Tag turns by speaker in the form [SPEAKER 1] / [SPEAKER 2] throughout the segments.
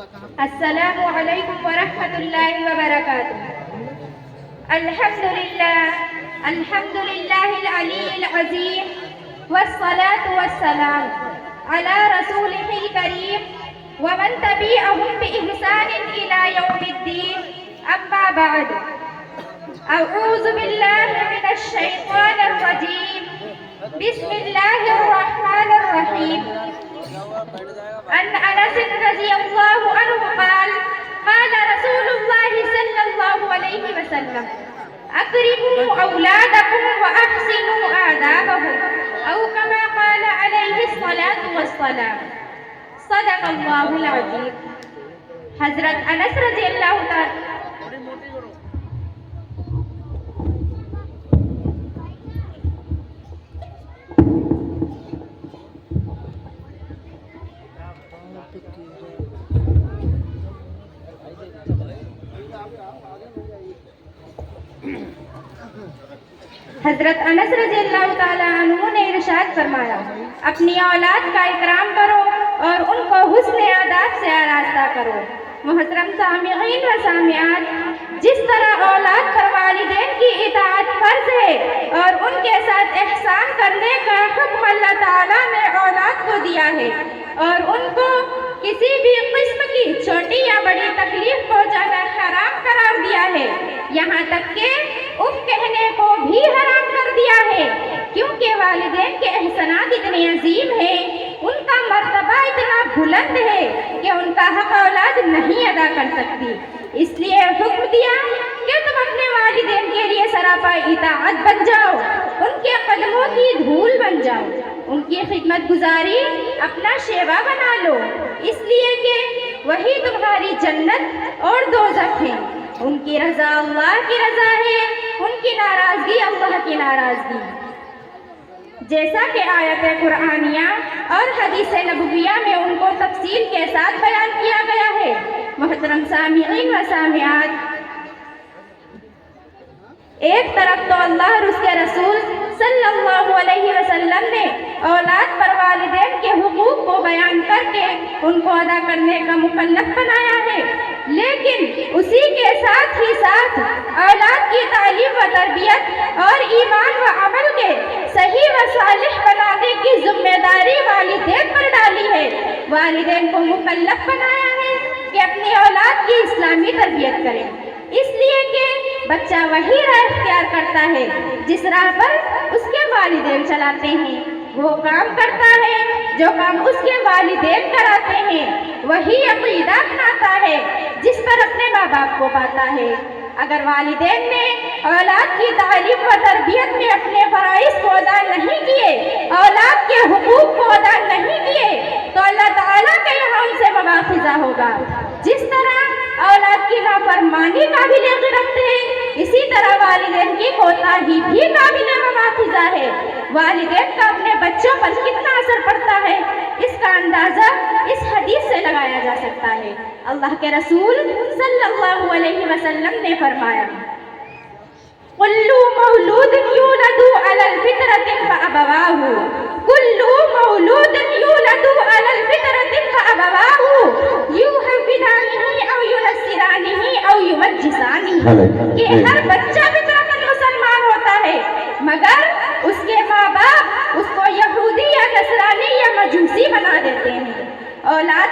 [SPEAKER 1] السلام علیکم ورحمۃ اللہ وبرکاتہ۔ الحمد للہ العلی العظیم والصلاة والسلام علی رسولہ الکریم ومن تبعهم بإحسان إلى يوم الدين، اما بعد، اعوذ باللہ من الشیطان الرجیم، بسم اللہ الرحمن الرحیم۔ عن انس رضی اللہ عنہ قال قال رسول اللہ صلی اللہ علیہ وسلم اکرموا اولادکم واحسنوا آدابهم او کما قال علیہ الصلاة والسلام، صدق اللہ العظیم۔ حضرت انس رضی اللہ تعالی حضرت انس رضی اللہ تعالیٰ عنہ نے ارشاد فرمایا، اپنی اولاد کا اکرام کرو اور ان کو حسن آداب سے آراستہ کرو۔ محترم سامعین و سامعات، جس طرح اولاد پر والدین کی اطاعت فرض ہے اور ان کے ساتھ احسان کرنے کا حکم اللہ تعالیٰ نے اولاد کو دیا ہے اور ان کو کسی بھی قسم کی چھوٹی یا بڑی تکلیف پہنچانا حرام قرار دیا ہے، یہاں تک کہ اف کہنے کو بھی حرام کر دیا ہے، کیونکہ والدین کے احسانات اتنے عظیم ہیں، ان کا مرتبہ اتنا بلند ہے کہ ان کا حق اولاد نہیں ادا کر سکتی۔ اس لیے حکم دیا کہ تم اپنے والدین کے لیے سراپا اطاعت بن جاؤ، ان کے قدموں کی دھول بن جاؤ، ان کی خدمت گزاری اپنا شیوا بنا لو، اس لیے کہ وہی تمہاری جنت اور دوزخ ہے۔ ان کی رضا اللہ کی رضا ہے، ان کی ناراضگی اللہ کی ناراضگی، جیسا کہ آیت قرآنیہ اور حدیث نبویہ میں ان کو تفصیل کے ساتھ بیان کیا گیا ہے۔ محترم سامعین و سامعات، ایک طرف تو اللہ اور اس کے رسول صلی اللہ علیہ وسلم نے اولاد پر والدین کے حقوق کو بیان کر کے ان کو ادا کرنے کا مکلف بنایا ہے، لیکن اسی کے ساتھ ہی ساتھ اولاد کی تعلیم و تربیت اور ایمان و عمل کے صحیح و صالح بنانے کی ذمہ داری والدین پر ڈالی ہے۔ والدین کو مکلف بنایا ہے کہ اپنی اولاد کی اسلامی تربیت کریں، اس لیے کہ بچہ وہی راہ اختیار کرتا ہے جس راہ پر اس کے والدین چلاتے ہیں، وہ کام کرتا ہے جو کام اس کے والدین کراتے ہیں، وہی عقیدہ اپناتا ہے جس پر اپنے ماں باپ کو پاتا ہے۔ اگر والدین نے اولاد کی تعلیم و تربیت میں اپنے فرائض کو ادا نہیں کیے، اولاد کے حقوق کو ادا نہیں کیے، تو اللہ تعالیٰ کے یہاں ان سے مواخذہ ہوگا۔ جس طرح اولاد کی نافرمانی قابل گرفت ہے، اسی طرح والدین کی کوتاہی بھی قابل مواخذہ ہے۔ والدین کا اپنے بچوں پر کتنا اثر پڑتا ہے، اس کا اندازہ اس حدیث سے لگایا جا سکتا ہے۔ اللہ کے رسول صلی اللہ علیہ وسلم نے فرمایا، كل مولود يولد على الفطرة فأبواه كل مولود يولد على الفطرة فأبواه يهودانه أو ينصرانه أو يمجسانه، کہ ہر بچہ فطرتاً مسلمان ہوتا ہے مگر اس کے ماں باپ اس کو یہودی یا نصرانی یا مجوسی بنا دیتے ہیں۔ اولاد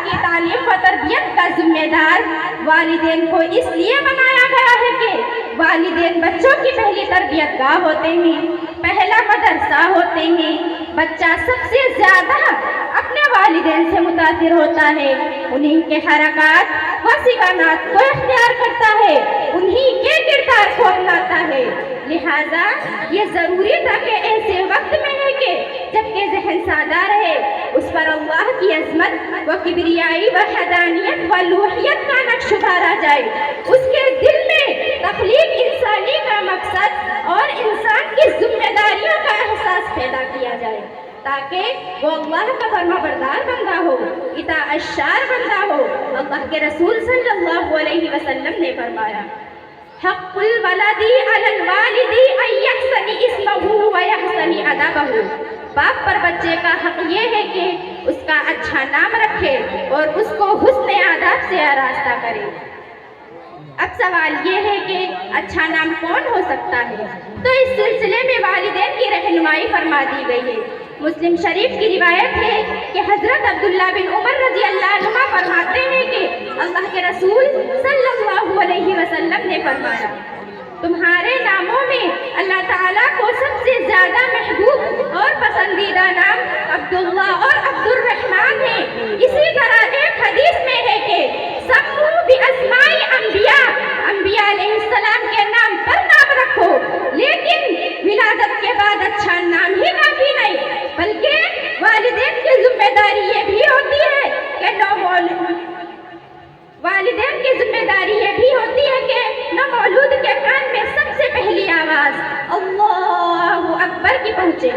[SPEAKER 1] کی تعلیم و تربیت کا ذمہ دار والدین کو اس لیے بنایا گیا ہے کہ والدین بچوں کی پہلی تربیت گاہ ہوتے ہیں، پہلا مدرسہ ہوتے ہیں۔ بچہ سب سے زیادہ اپنے والدین سے متاثر ہوتا ہے، انہی کے حرکات و سکانات کو اختیار کرتا ہے، انہی کے کردار کو اپناتا ہے۔ لہذا یہ ضروری تھا کہ ایسے وقت میں ہے کہ جبکہ ذہن سادہ رہے، اس پر اللہ کی عظمت و کبریائی و حدانیت و لوحیت کا نقش اتارا جائے، اس کے دل میں تخلیق انسانی کا مقصد اور انسان کی ذمہ داریوں کا احساس پیدا کیا جائے، تاکہ وہ اللہ کا فرما بردار بندہ ہو، اطاعت شار بندہ ہو۔ اللہ کے رسول صلی اللہ علیہ وسلم نے فرمایا، حق الولد علی الوالد ان یحسن اسمہ و یحسن ادبہ، باپ پر بچے کا حق یہ ہے کہ اس کا اچھا نام رکھے اور اس کو آراستہ کریں۔ اب سوال یہ ہے کہ اچھا نام کون ہو سکتا ہے؟ تو اس سلسلے میں والدین کی رہنمائی فرما دی گئی ہے۔ مسلم شریف کی روایت ہے کہ حضرت عبداللہ بن عمر رضی اللہ عنہ فرماتے ہیں کہ اللہ کے رسول صلی اللہ علیہ وسلم نے فرمایا، تمہارے ناموں میں اللہ تعالیٰ کو سب سے زیادہ محبوب اور پسندیدہ نام عبداللہ اور عبد الرحمن ہے۔ اسی طرح ایک حدیث میں ہے کہ سموا باسماء انبیاء، انبیاء علیہ السلام کے نام پر نام رکھو، لیکن ولادت کے بعد اچھا نام ہی کافی نہیں، بلکہ والدین کی ذمہ داری یہ بھی ہوتی ہے کہ والدین کی ذمہ داری یہ بھی ہوتی ہے کہ نومولود کے کان میں سب سے پہلی آواز اللہ اکبر کی پہنچے۔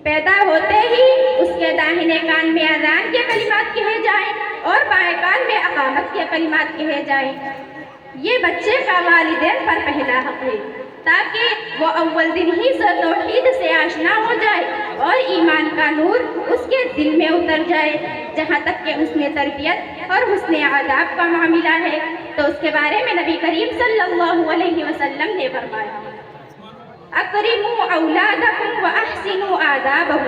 [SPEAKER 1] پیدا ہوتے ہی اس کے داہنے کان میں اذان کے کلمات کہے جائیں اور بائیں کان میں اقامت کے کلمات کہے جائیں۔ یہ بچے کا والدین پر پہلا حق ہے تاکہ وہ اول دن ہی سے توحید سے آشنا ہو جائے اور ایمان کا نور اس کے دل میں اتر جائے۔ جہاں تک کہ حسن تربیت اور حسن آداب کا معاملہ ہے تو اس کے بارے میں نبی کریم صلی اللہ علیہ وسلم نے فرمایا، اکرموا اولادکم واحسنوا آدابہم،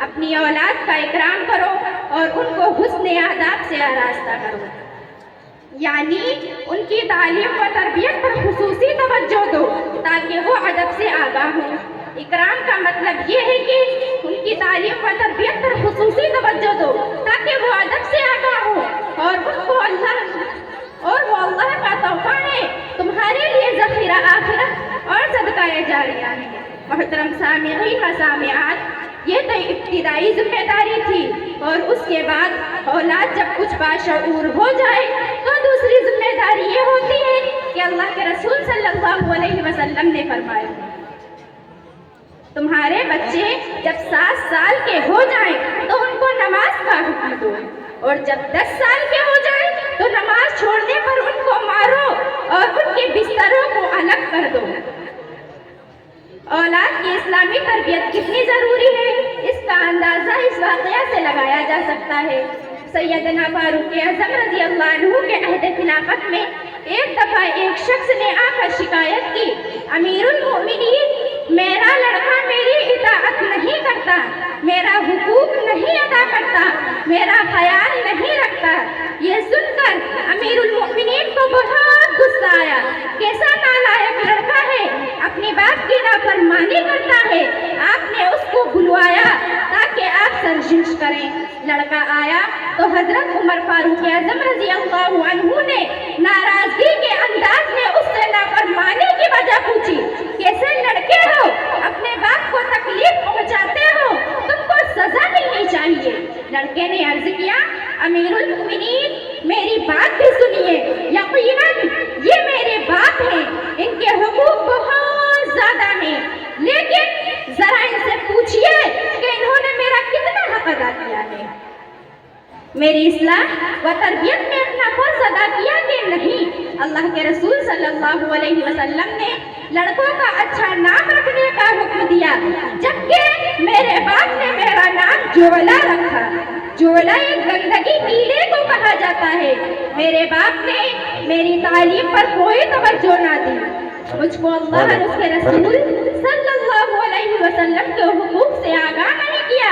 [SPEAKER 1] اپنی اولاد کا اکرام کرو اور ان کو حسن آداب سے آراستہ کرو، یعنی ان کی تعلیم و تربیت پر خصوصی توجہ دو تاکہ وہ ادب سے آگاہ ہوں۔ اکرام کا مطلب یہ ہے کہ ان کی تعلیم و تربیت پر خصوصی توجہ دو تاکہ وہ ادب سے آگاہ ہوں اور ان کو وہ اللہ کا تحفہ ہے، تمہارے لیے ذخیرہ آخرت اور صدقہ جاریہ ہے۔ محترم سامعین و سامعات، یہ تو ابتدائی ذمہ داری تھی اور اس کے بعد اولاد جب کچھ باشعور ہو جائے تو دوسری ذمہ داری یہ ہوتی ہے کہ اللہ کے رسول صلی اللہ علیہ وسلم نے فرمایا، تمہارے بچے جب 7 سال کے ہو جائیں تو ان کو نماز کا حکم دو، اور جب 10 سال کے ہو جائیں تو نماز چھوڑنے پر ان کو مارو اور ان کے بستروں کو الگ کر دو۔ اولاد کی اسلامی تربیت کتنی ضروری ہے اس کا اندازہ اس واقعہ سے لگایا جا سکتا ہے۔ سیدنا فاروق اعظم رضی اللہ عنہ کے عہد خلافت میں ایک دفعہ ایک شخص نے آ کر شکایت کی، امیر المؤمنین، میرا لڑکا میری اطاعت نہیں کرتا، میرا حقوق نہیں ادا کرتا، میرا خیال نہیں رکھتا۔ یہ سن کر امیر المؤمنین کو بہت غصہ آیا، کیسا نالائق لڑکا ہے، اپنے باپ کی نافرمانی کرتا ہے۔ آپ نے اس کو بلوایا تاکہ آپ سرزنش کریں۔ لڑکا آیا تو حضرت عمر فاروق اعظم رضی اللہ عنہ نے ناراضگی کے انداز میں اس سے نافرمانی کی وجہ پوچھی، کیسے لڑکے ہو، اپنے باپ کو تکلیف پہنچاتے ہو، تم کو سزا ملنی چاہیے۔ لڑکے نے عرض کیا، امیر المؤمنین، میری بات بھی سنیے، یقیناً یہ میرے باپ ہیں، ان کے حقوق بہت زیادہ ہیں، لیکن ذرا ان سے پوچھئے کہ انہوں نے میرا کتنا حق ادا کیا ہے، میری اصلاح و تربیت میں اپنا فرض ادا کیا کہ نہیں۔ اللہ کے رسول صلی اللہ علیہ وسلم نے لڑکوں کا اچھا نام رکھنے کا حکم دیا، جبکہ میرے باپ نے میرا نام جولا رکھا۔ جولا ایک گندگی کیڑے کو کہا جاتا ہے۔ میرے باپ نے میری تعلیم پر کوئی توجہ نہ دی، مجھ کو اللہ اور اس کے رسول صلی اللہ علیہ وسلم کے حقوق سے آگاہ نہیں کیا،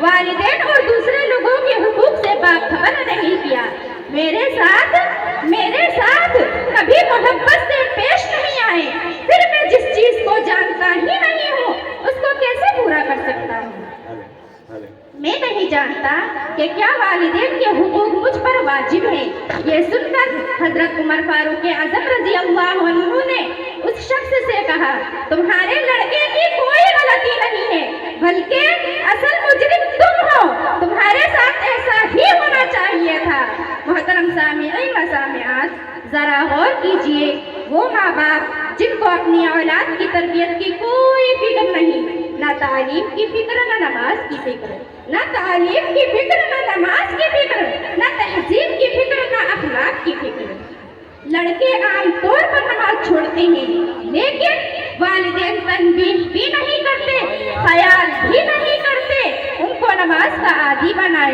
[SPEAKER 1] والدین اور دوسرے لوگوں کے حقوق سے باخبر نہیں کیا، میرے ساتھ کبھی محبت سے پیش نہیں آئے، پھر میں جس چیز کو جانتا ہی نہیں ہوں اس کو کیسے پورا کر سکتا ہوں؟ میں نہیں جانتا کہ کیا والدین کے حقوق مجھ پر واجب ہیں۔ یہ سن کر حضرت عمر فاروق اعظم رضی اللہ عنہ نے اس شخص سے کہا، تمہارے لڑکے کی کوئی غلطی نہیں ہے، بلکہ اصل مجرم تم ہو، تمہارے ساتھ ایسا ہی ہونا چاہیے تھا۔ محترم سامعین و سامعات، ذرا غور کیجئے، وہ ماں باپ جن کو اپنی اولاد کی تربیت کی کوئی فکر نہیں، نہ تعلیم کی فکر، نہ نماز کی فکر، نہ تعلیم کی فکر، نہ نماز کی فکر، نہ تہذیب کی فکر، نہ اخلاق کی فکر۔ لڑکے عام طور پر نماز چھوڑتے ہیں، لیکن والدین تنبیہ بھی نہیں کرتے، خیال بھی نہیں کرتے، ان کو نماز کا عادی بنائے۔